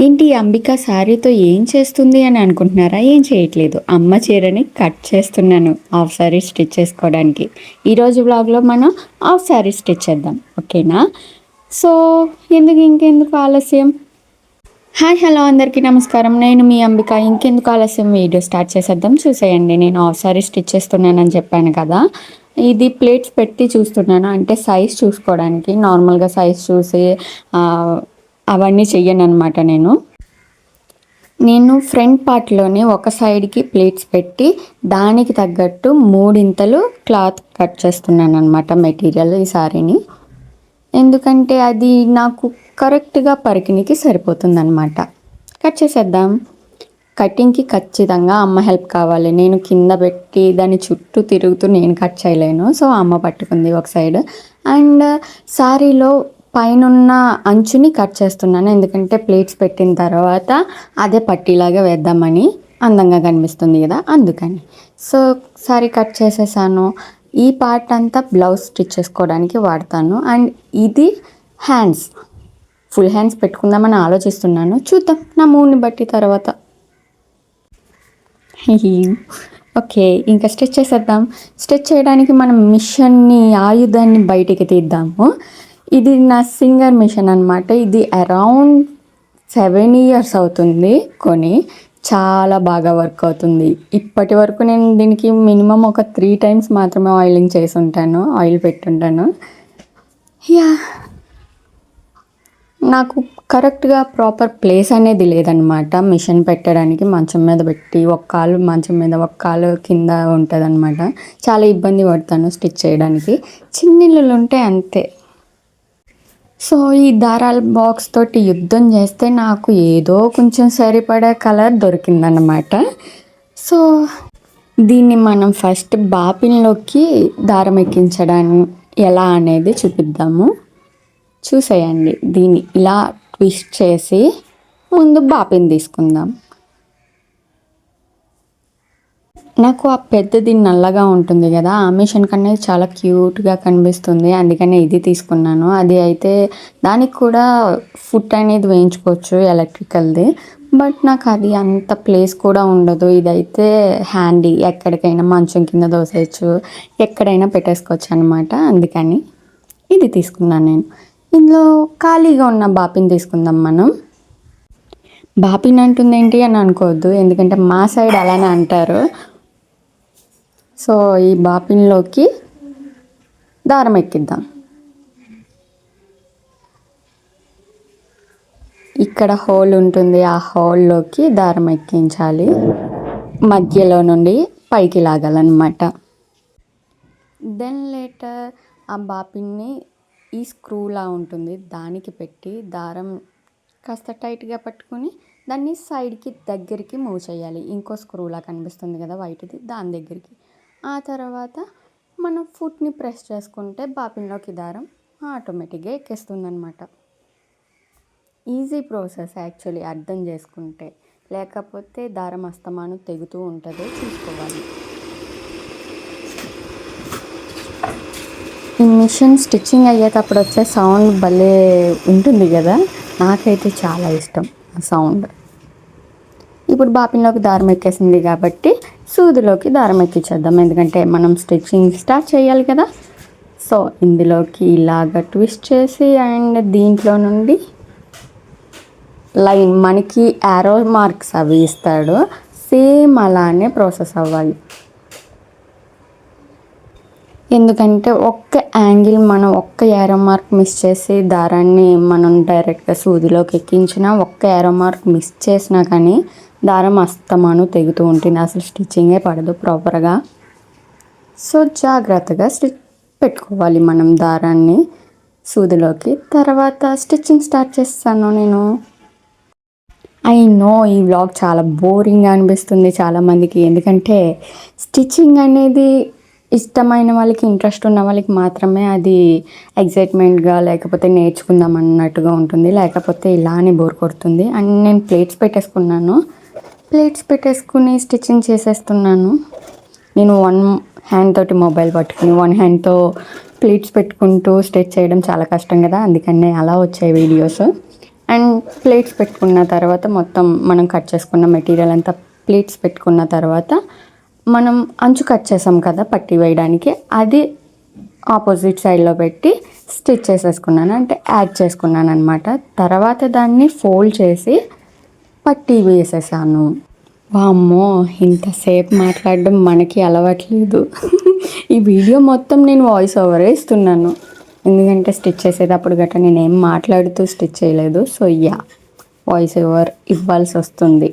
ఏంటి అంబిక శారీతో ఏం చేస్తుంది అని అనుకుంటున్నారా? ఏం చేయట్లేదు. అమ్మ చీరని కట్ చేస్తున్నాను హాఫ్ శారీ స్టిచ్ చేసుకోవడానికి. ఈరోజు వ్లాగ్లో మనం హాఫ్ శారీ స్టిచ్ చేద్దాం, ఓకేనా? సో ఇంకెందుకు ఆలస్యం. హాయ్ హలో అందరికీ నమస్కారం. నేను మీ అంబిక. ఇంకెందుకు ఆలస్యం, వీడియో స్టార్ట్ చేసేద్దాం. చూసేయండి, నేను హాఫ్ శారీ స్టిచ్ చేస్తున్నానని చెప్పాను కదా. ఇది ప్లేట్స్ పెట్టి చూస్తున్నాను, అంటే సైజ్ చూసుకోవడానికి. నార్మల్గా సైజ్ చూసి అవన్నీ చెయ్యను అనమాట. నేను ఫ్రంట్ పార్ట్లోనే ఒక సైడ్కి ప్లేట్స్ పెట్టి దానికి తగ్గట్టు మూడింతలు క్లాత్ కట్ చేస్తున్నాను అనమాట, మెటీరియల్ ఈ సారీని. ఎందుకంటే అది నాకు కరెక్ట్గా పరికినికి సరిపోతుంది అనమాట. కట్ చేసేద్దాం. కటింగ్కి ఖచ్చితంగా అమ్మ హెల్ప్ కావాలి. నేను కింద పెట్టి దాని చుట్టూ తిరుగుతూ నేను కట్ చేయలేను. సో అమ్మ పట్టుకుంది ఒక సైడ్. అండ్ సారీలో పైనున్న అంచుని కట్ చేస్తున్నాను, ఎందుకంటే ప్లేట్స్ పెట్టిన తర్వాత అదే పట్టీలాగా వేద్దామని, అందంగా కనిపిస్తుంది కదా, అందుకని. సో సారీ కట్ చేసేసాను. ఈ పార్ట్ అంతా బ్లౌజ్ స్టిచ్ చేసుకోవడానికి వాడతాను. అండ్ ఇది హ్యాండ్స్, ఫుల్ హ్యాండ్స్ పెట్టుకుందామని ఆలోచిస్తున్నాను. చూద్దాం నా మూడ్ని బట్టి తర్వాత. ఓకే, ఇంకా స్టిచ్ చేసేద్దాం. స్టిచ్ చేయడానికి మనం మిషన్ని, ఆయుధాన్ని బయటికి తీద్దాము. ఇది నా సింగర్ మిషన్ అనమాట. ఇది అరౌండ్ 7 years అవుతుంది కొని. చాలా బాగా వర్క్ అవుతుంది. ఇప్పటి వరకు నేను దీనికి మినిమం ఒక 3 times మాత్రమే ఆయిలింగ్ చేసి ఉంటాను, ఆయిల్ పెట్టుంటాను. యా, నాకు కరెక్ట్గా ప్రాపర్ ప్లేస్ అనేది లేదనమాట మిషన్ పెట్టడానికి. మంచం మీద పెట్టి ఒక కాలు మంచం మీద, ఒక కాలు కింద ఉంటుంది అనమాట. చాలా ఇబ్బంది పడతాను స్టిచ్ చేయడానికి. చిన్నిళ్ళు ఉంటే అంతే. సో ఈ దారాల బాక్స్ తోటి యుద్ధం చేస్తే నాకు ఏదో కొంచెం సరిపడే కలర్ దొరికిందనమాట. సో దీన్ని మనం ఫస్ట్ బాపిన్లోకి దారం ఎక్కించడానికి ఎలా అనేది చూపిద్దాము. చూసేయండి, దీన్ని ఇలా ట్విస్ట్ చేసి ముందు బాపిన్ తీసుకుందాం. నాకు ఆ పెద్దది నల్లగా ఉంటుంది కదా, ఆ మిషన్ కన్నా చాలా క్యూట్గా కనిపిస్తుంది, అందుకనే ఇది తీసుకున్నాను. అది అయితే దానికి కూడా ఫుట్ అనేది వేయించుకోవచ్చు, ఎలక్ట్రికల్ది. బట్ నాకు అది అంత ప్లేస్ కూడా ఉండదు. ఇదైతే హ్యాండీ, ఎక్కడికైనా మంచం కింద దోసేయచ్చు, ఎక్కడైనా పెట్టేసుకోవచ్చు అనమాట. అందుకని ఇది తీసుకున్నాను నేను. ఇందులో ఖాళీగా ఉన్న బాపిన్ తీసుకుందాం మనం. బాపిన్ అంటుంది ఏంటి అని అనుకోవద్దు, ఎందుకంటే మా సైడ్ అలానే అంటారు. సో ఈ బాపిన్లోకి దారం ఎక్కిద్దాం. ఇక్కడ హోల్ ఉంటుంది, ఆ హోల్లోకి దారం ఎక్కించాలి. మధ్యలో నుండి పైకి లాగాలన్నమాట. దెన్ లేటర్ ఆ బాపిన్ని ఈ స్క్రూలా ఉంటుంది దానికి పెట్టి దారం కాస్త టైట్గా పట్టుకొని దాన్ని సైడ్కి దగ్గరికి మూవ్ చేయాలి. ఇంకో స్క్రూలా కనిపిస్తుంది కదా వైట్ది, దాని దగ్గరికి. ఆ తర్వాత మనం ఫుట్ని ప్రెస్ చేసుకుంటే బాపిన్లోకి దారం ఆటోమేటిక్గా ఎక్కేస్తుంది అనమాట. ఈజీ ప్రాసెస్ యాక్చువల్లీ, అర్థం చేసుకుంటే. లేకపోతే దారం అస్తమాను తెగుతూ ఉంటుంది, చూసుకోవాలి. ఈ మిషన్ స్టిచ్చింగ్ అయ్యేటప్పుడు వచ్చే సౌండ్ భలే ఉంటుంది కదా, నాకైతే చాలా ఇష్టం ఆ సౌండ్. ఇప్పుడు బాపిన్లోకి దారం ఎక్కేసింది కాబట్టి సూదిలోకి దారం ఎక్కించేద్దాం, ఎందుకంటే మనం స్టిచ్చింగ్ స్టార్ట్ చేయాలి కదా. సో ఇందులోకి ఇలాగ ట్విస్ట్ చేసి అండ్ దీంట్లో నుండి లైన్, మనకి యారో మార్క్స్ అవి ఇస్తాడు, సేమ్ అలానే ప్రాసెస్ అవ్వాలి. ఎందుకంటే ఒక్క యాంగిల్, మనం ఒక్క యారో మార్క్ మిస్ చేసి దారాన్ని మనం డైరెక్ట్గా సూదిలోకి ఎక్కించినా, ఒక్క యారో మార్క్ మిస్ చేసినా కానీ దారం అస్తమాను తెగుతూ ఉంటుంది, అసలు స్టిచ్చింగే పడదు ప్రాపర్గా. సో జాగ్రత్తగా పెట్టుకోవాలి మనం దారాన్ని సూదిలోకి. తర్వాత స్టిచ్చింగ్ స్టార్ట్ చేస్తాను నేను. ఐ నో ఈ వ్లాగ్ చాలా బోరింగ్గా అనిపిస్తుంది చాలామందికి, ఎందుకంటే స్టిచ్చింగ్ అనేది ఇష్టమైన వాళ్ళకి, ఇంట్రెస్ట్ ఉన్న వాళ్ళకి మాత్రమే అది ఎగ్జైట్మెంట్గా, లేకపోతే నేర్చుకుందాం అన్నట్టుగా ఉంటుంది. లేకపోతే ఇలానే బోర్ కొడుతుంది. అండ్ నేను ప్లేట్స్ పెట్టేసుకుని స్టిచ్చింగ్ చేసేస్తున్నాను. నేను 1 hand తోటి మొబైల్ పట్టుకుని 1 handతో ప్లేట్స్ పెట్టుకుంటూ స్టిచ్ చేయడం చాలా కష్టం కదా, అందుకనే అలా వచ్చాయి వీడియోస్. అండ్ ప్లేట్స్ పెట్టుకున్న తర్వాత మొత్తం మనం కట్ చేసుకున్న మెటీరియల్ అంతా ప్లేట్స్ పెట్టుకున్న తర్వాత మనం అంచు కట్ చేసాం కదా పట్టి వేయడానికి, అది ఆపోజిట్ సైడ్లో పెట్టి స్టిచ్ చేసేసుకున్నాను, అంటే యాడ్ చేసుకున్నాను అనమాట. తర్వాత దాన్ని ఫోల్డ్ చేసి పట్టి వేసేసాను. వామ్మో, ఇంతసేపు మాట్లాడడం మనకి అలవాట్లేదు. ఈ వీడియో మొత్తం నేను వాయిస్ ఓవరే ఇస్తున్నాను, ఎందుకంటే స్టిచ్ చేసేటప్పుడు గట్రా నేను ఏం మాట్లాడుతూ స్టిచ్ చేయలేదు. సో వాయిస్ ఓవర్ ఇవ్వాల్సి వస్తుంది.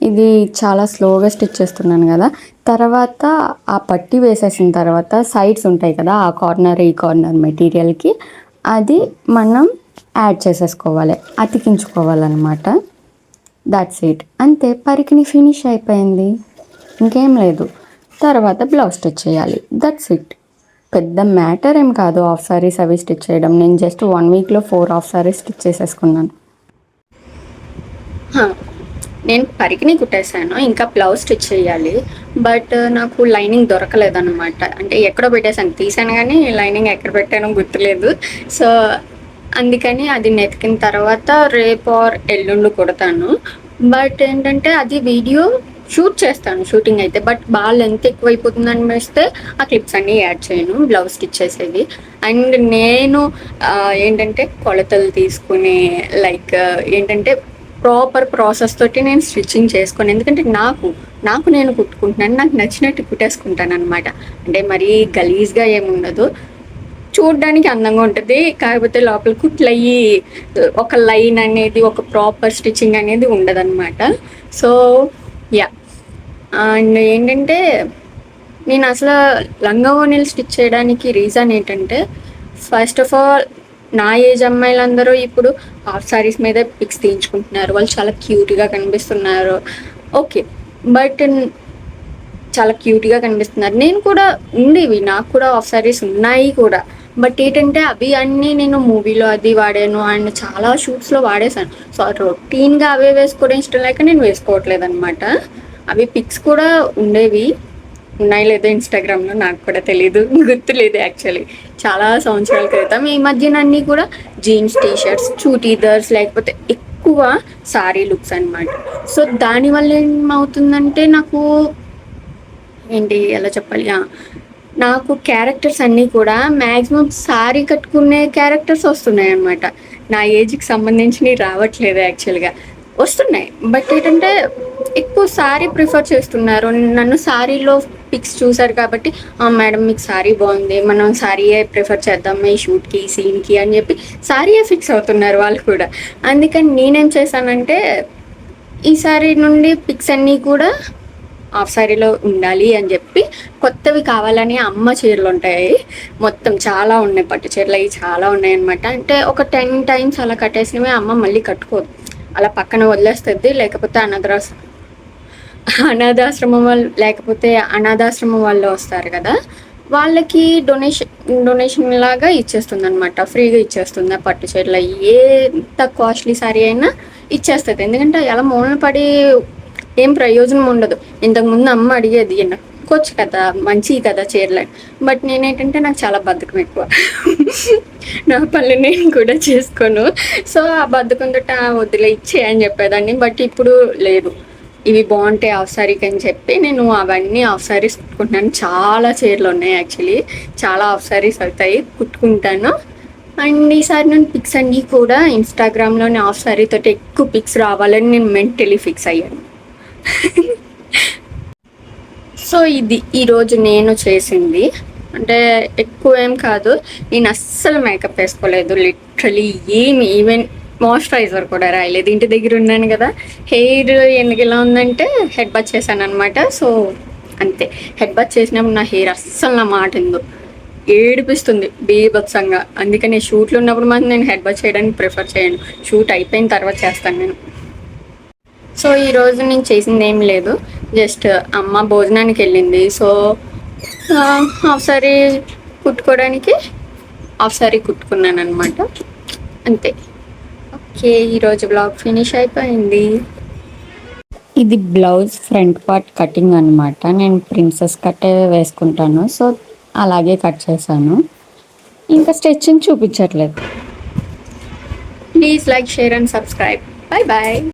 ఇది చాలా స్లోగా స్టిచ్ చేస్తున్నాను కదా. తర్వాత ఆ పట్టి వేసేసిన తర్వాత సైడ్స్ ఉంటాయి కదా, ఆ కార్నర్ ఈ కార్నర్ మెటీరియల్కి అది మనం యాడ్ చేసేసుకోవాలి, అతికించుకోవాలన్నమాట. దాట్స్ ఇట్, అంతే. పరికిని ఫినిష్ అయిపోయింది, ఇంకేం లేదు. తర్వాత బ్లౌజ్ స్టిచ్ చేయాలి, దట్స్ ఇట్. పెద్ద మ్యాటర్ ఏం కాదు హాఫ్ సారీస్ అవి స్టిచ్ చేయడం. నేను జస్ట్ 1 వీక్లో 4 హాఫ్ సారీస్ స్టిచ్ చేసేసుకున్నాను. నేను పరికిని కుట్టేశాను, ఇంకా బ్లౌజ్ స్టిచ్ చేయాలి. బట్ నాకు లైనింగ్ దొరకలేదన్నమాట. అంటే ఎక్కడో పెట్టేశాను, తీసాను కానీ లైనింగ్ ఎక్కడ పెట్టానో గుర్తులేదు. సో అందుకని అది నెతికిన తర్వాత రేపు ఆర్ ఎల్లుండి కుడతాను. బట్ ఏంటంటే అది వీడియో షూట్ చేస్తాను, షూటింగ్ అయితే. బట్ బాగా లెంత్ ఎక్కువైపోతుందని వేస్తే ఆ క్లిప్స్ అన్నీ యాడ్ చేయను, బ్లౌజ్ స్టిచ్ చేసేది. అండ్ నేను ఏంటంటే కొలతలు తీసుకుని లైక్ ఏంటంటే ప్రాపర్ ప్రాసెస్ తోటి నేను స్టిచ్చింగ్ చేసుకొని, ఎందుకంటే నాకు నేను కుట్టుకుంటున్నాను, నాకు నచ్చినట్టు కుట్టేసుకుంటాను అనమాట. అంటే మరీ గలీజ్గా ఏముండదు, చూడడానికి అందంగా ఉంటుంది. కాకపోతే లోపల కుట్లు అయ్యి ఒక లైన్ అనేది, ఒక ప్రాపర్ స్టిచ్చింగ్ అనేది ఉండదన్నమాట. సో అండ్ ఏంటంటే నేను అసలు లంగా ఓణీలు స్టిచ్ చేయడానికి రీజన్ ఏంటంటే, ఫస్ట్ ఆఫ్ ఆల్ నా ఏజ్ అమ్మాయిలందరూ ఇప్పుడు హాఫ్ సారీస్ మీద పిక్స్ తీయించుకుంటున్నారు, వాళ్ళు చాలా క్యూట్గా కనిపిస్తున్నారు. ఓకే, బట్ చాలా క్యూట్గా కనిపిస్తున్నారు. నేను కూడా ఉండేవి, నాకు కూడా హాఫ్ సారీస్ ఉన్నాయి కూడా. బట్ ఏంటంటే అవి అన్నీ నేను మూవీలో అది వాడాను అండ్ చాలా షూట్స్లో వాడేసాను. సో రొటీన్గా అవే వేసుకోవడం ఇష్టం లేక నేను వేసుకోవట్లేదు అనమాట. అవి పిక్స్ కూడా ఉండేవి, ఉన్నాయి లేదో ఇన్స్టాగ్రామ్లో, నాకు కూడా తెలీదు, గుర్తులేదు యాక్చువల్లీ. చాలా సంవత్సరాల క్రితం. ఈ మధ్యన అన్నీ కూడా జీన్స్, టీషర్ట్స్, చూటీదర్స్, లేకపోతే ఎక్కువ సారీ లుక్స్ అనమాట. సో దానివల్ల ఏమవుతుందంటే నాకు ఏంటి ఎలా చెప్పాలి, నాకు క్యారెక్టర్స్ అన్నీ కూడా మ్యాక్సిమం సారీ కట్టుకునే క్యారెక్టర్స్ వస్తున్నాయి అనమాట. నా ఏజ్కి సంబంధించినవి రావట్లేదు యాక్చువల్గా, వస్తున్నాయి. బట్ ఏంటంటే ఎక్కువ సారీ ప్రిఫర్ చేస్తున్నారు. నన్ను సారీలో పిక్స్ చూసారు కాబట్టి, మేడం మీకు సారీ బాగుంది, మనం సారీయే ప్రిఫర్ చేద్దాం ఈ షూట్కి, ఈ సీన్కి అని చెప్పి సారీయే ఫిక్స్ అవుతున్నారు వాళ్ళు కూడా. అందుకని నేనేం చేశానంటే ఈ సారీ నుండి పిక్స్ అన్నీ కూడా హాఫ్ సారీలో ఉండాలి అని చెప్పి కొత్తవి కావాలని అమ్మ చీరలు ఉంటాయి, మొత్తం చాలా ఉన్నాయి, పట్టు చీరలు అవి చాలా ఉన్నాయి అనమాట. అంటే ఒక 10 టైమ్స్ అలా కట్టేసినవి అమ్మ మళ్ళీ కట్టుకోదు, అలా పక్కన వదిలేస్తుంది. లేకపోతే అనాథాశ్రమం వాళ్ళు, లేకపోతే అనాథాశ్రమం వాళ్ళు వస్తారు కదా, వాళ్ళకి డొనేషన్ లాగా ఇచ్చేస్తుంది అనమాట, ఫ్రీగా ఇచ్చేస్తుంది. ఆ పట్టు చీరలు ఎంత కాస్ట్లీ సారీ అయినా ఇచ్చేస్తుంది, ఎందుకంటే ఎలా మూలన పడి ఏం ప్రయోజనం ఉండదు. ఇంతకుముందు అమ్మ అడిగేది కొచ్చు కదా, మంచి కదా చీరలు. బట్ నేనేంటంటే నాకు చాలా బద్ధకం ఎక్కువ, నా పనులు నేను కూడా చేసుకోను. సో ఆ బద్ధకంతో వదిలే ఇచ్చే అని చెప్పేదాన్ని. బట్ ఇప్పుడు లేదు, ఇవి బాగుంటాయి హాఫ్ సారీకి అని చెప్పి నేను అవన్నీ హాఫ్ సారీస్ కుట్టుకుంటున్నాను. చాలా చీరలు ఉన్నాయి యాక్చువల్లీ, చాలా హాఫ్ సారీస్ అవుతాయి కుట్టుకుంటాను. అండ్ ఈసారి నేను పిక్స్ అన్నీ కూడా ఇన్స్టాగ్రామ్లోని హాఫ్ సారీ తోటి ఎక్కువ పిక్స్ రావాలని నేను మెంటలీ ఫిక్స్ అయ్యాను. సో ఇది ఈరోజు నేను చేసింది. అంటే ఎక్కువ ఏం కాదు, నేను అస్సలు మేకప్ వేసుకోలేదు, లిటరలీ ఈవెన్ మాయిశ్చరైజర్ కూడా రాయలేదు. ఇంటి దగ్గర ఉన్నాను కదా, హెయిర్ ఎందుకు ఇలా ఉందంటే హెడ్ బాత్ చేశాను అనమాట. సో అంతే, హెడ్ బాత్ చేసినప్పుడు నా హెయిర్ అస్సలు నా మాట ఉందో ఏడిపిస్తుంది బీభత్సంగా. అందుకని షూట్లు ఉన్నప్పుడు మాత్రం నేను హెడ్ బాత్ చేయడానికి ప్రిఫర్ చేయను, షూట్ అయిపోయిన తర్వాత చేస్తాను నేను. సో ఈరోజు నేను చేసింది ఏం లేదు, జస్ట్ అమ్మ భోజనానికి వెళ్ళింది. సో హాఫ్ సారీ కుట్టుకోవడానికి హాఫ్ సారీ కుట్టుకున్నాను అనమాట, అంతే. ఓకే, ఈరోజు బ్లాగ్ ఫినిష్ అయిపోయింది. ఇది బ్లౌజ్ ఫ్రంట్ పార్ట్ కటింగ్ అనమాట. నేను ప్రిన్సెస్ కట్టే వేసుకుంటాను, సో అలాగే కట్ చేశాను. ఇంకా స్టిచ్చింగ్ చూపించట్లేదు. Please like, share and subscribe. Bye bye.